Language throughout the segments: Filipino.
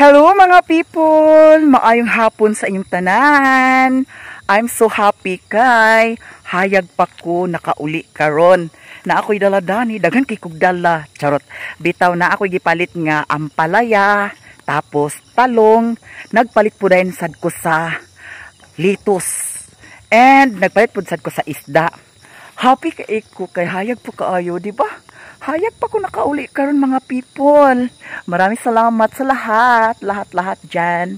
Hello mga people! Maayong hapon sa inyong tanan. I'm so happy kay hayag pa ko nakauli karon. Na ako'y daladani, daghan kay kog dala. Charot. Bitaw na ako'y gipalit nga ampalaya, tapos talong, nagpalit po din sad ko sa litos. And nagpalit po sad ko sa isda. Happy kay ko kay hayag po kaayo, di ba? Hayag pa ko nakauli karon mga people. Maraming salamat sa lahat dyan.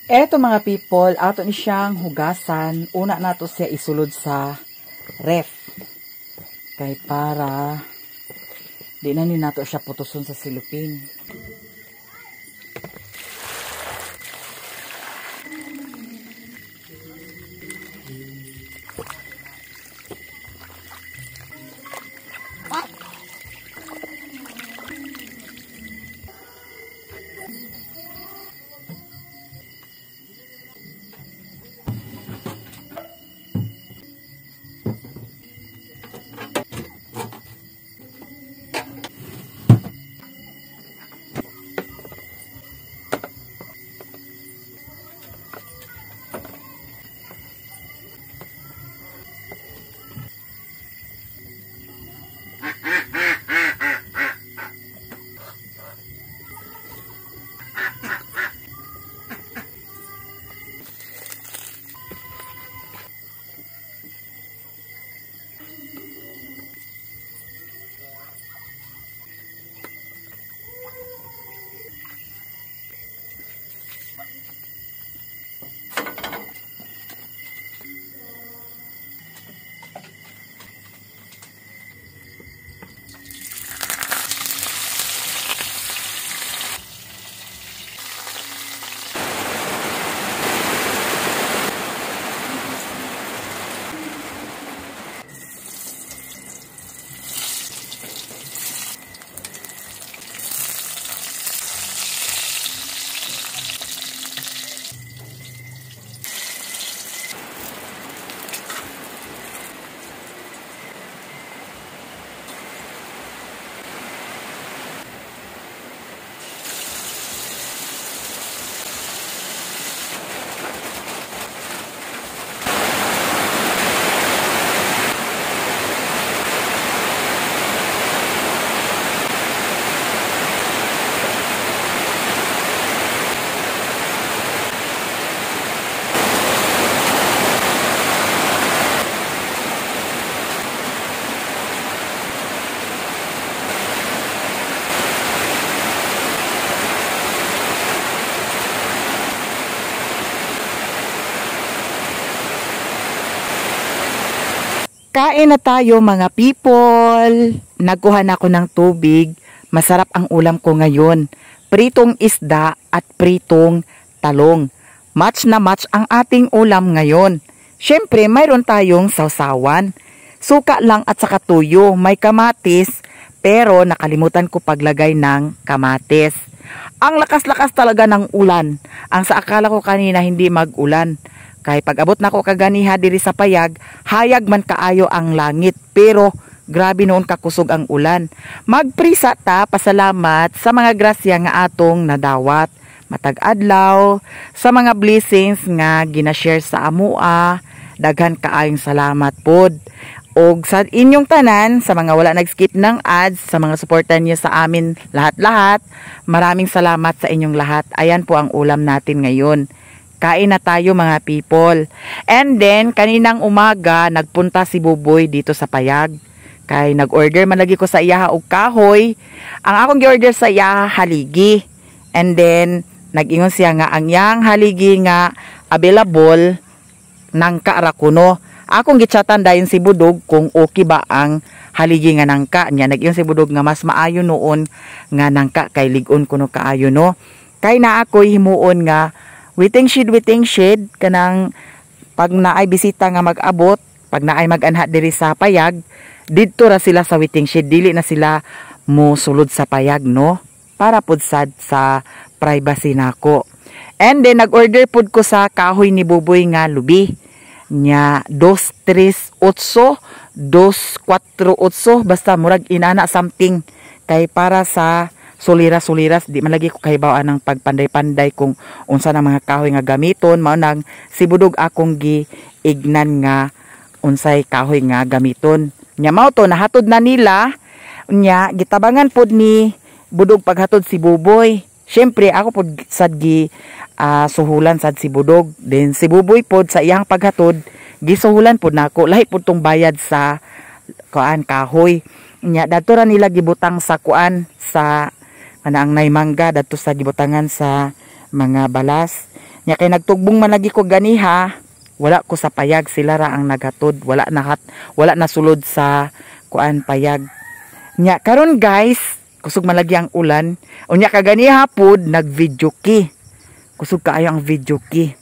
Eto mga people, ato ni siyang hugasan. Una nato siya isulod sa ref. Kay para di na ni nato siya putuson sa silupin. Kain na tayo mga people. Nagkuha na ako ng tubig. Masarap ang ulam ko ngayon. Pritong isda at pritong talong. Match na match ang ating ulam ngayon. Siyempre, mayroon tayong sawsawan. Suka lang at saka tuyo. May kamatis, pero nakalimutan ko paglagay ng kamatis. Ang lakas-lakas talaga ng ulan. Ang sa akala ko kanina hindi mag-ulan. Kay pag-abot na ko kaganiha diri sa payag, hayag man kaayo ang langit. Pero grabe noon kakusog ang ulan. Magprisa ta, pasalamat sa mga grasya nga atong nadawat. Matag adlaw, sa mga blessings nga ginashare sa amua. Daghan kaayong salamat pod. Og sa inyong tanan, sa mga wala nag-skip ng ads, sa mga suportan niyo sa amin lahat-lahat, maraming salamat sa inyong lahat. Ayan po ang ulam natin ngayon. Kain na tayo mga people. And then, kaninang umaga, nagpunta si Buboy dito sa payag. Kay nag-order man lagi ko sa iya og kahoy. Ang akong gi-order sa iya, haligi. And then, nag-ingon siya nga, ang yang haligi nga available nangka rakuno. Akong gichatan dayon si Budog kung okay ba ang haligi nga nangka niya. Nag-ingon si Budog nga mas maayo noon nga nangka kay ligon kuno kaayo no. Kay na ako'y himuon nga waiting shed kanang pag naay bisita nga mag-abot, pag naay mag-anha diri sa payag, didto ra sila sa waiting shed, dili na sila mo sulod sa payag no, para pud sad sa privacy nako. And then nag-order pud ko sa kahoy ni Buboy nga lubi nya 238 248 basta murag inana something kay para sa suliras-suliras, di man lagi ko kahibawaan ng pagpanday-panday kung unsa ng mga kahoy nga gamiton. Mao nang si Budog akong giignan nga unsay kahoy nga gamiton. Nya mao to nahatod na nila. Nya gitabangan pod ni Budog paghatod si Buboy. Syempre ako pod sad gi suhulan sad si Budog. Then si Buboy pod sa iyang paghatod gisuhulan pod nako. Lahi pod tong bayad sa kuan kahoy. Nya dadto ra nila gibutang sa kuan sa ang naimangga dadto sa gibutangan sa mga balas. Nya kay nagtugbong man lagi ko ganiha, wala ko sa payag, sila ra ang naghatod, wala na sulod sa kuan payag. Nya karon guys, kusog man lagi ang ulan. Unya kaganiha pod nag-video ki. Kusog kaayo ang video ki.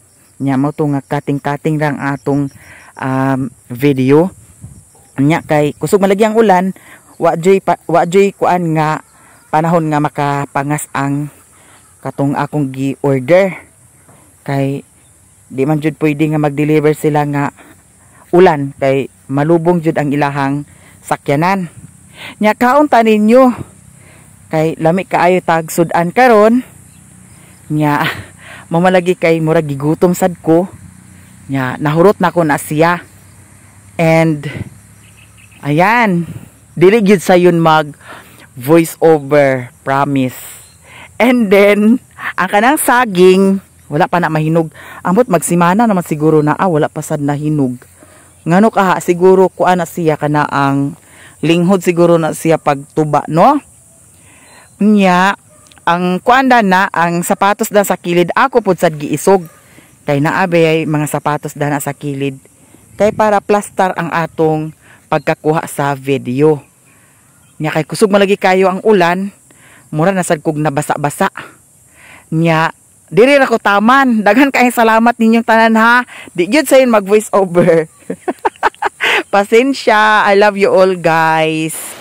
Nya mao to nga kating-kating lang atong video. Nya kay kusog man lagi ang ulan, wa joy kuan nga panahon nga makapangas ang katong akong gi-order. Kay di man jud pwede nga mag-deliver sila nga ulan kay malubong jud ang ilahang sakyanan. Nya kaon ta ninyo kay lami kaayo tag sudan karon. Nya mamalagi kay murag gigutom sad ko. Nya nahurot na ko na siya. And ayan, dili gyud sayon mag voice over, promise. And then ang kanang saging wala pa na mahinog. Ambot magsimana naman siguro na wala pa sad na hinog. Ngano ka siguro kuan na siya kana ang linghod siguro na siya pagtuba no. Nya ang kuan na ang sapatos da sa kilid ako pud sad giisog. Kay naabay mga sapatos da na sa kilid. Kay para plaster ang atong pagkakuha sa video. Nya kay kusog malagi kayo ang ulan, mura na sad kog nabasa-basa. Nya diri ra ko taman. Daghan kay salamat ninyong tanan ha. Di gyud sayon mag voice over. Pasensya. I love you all guys.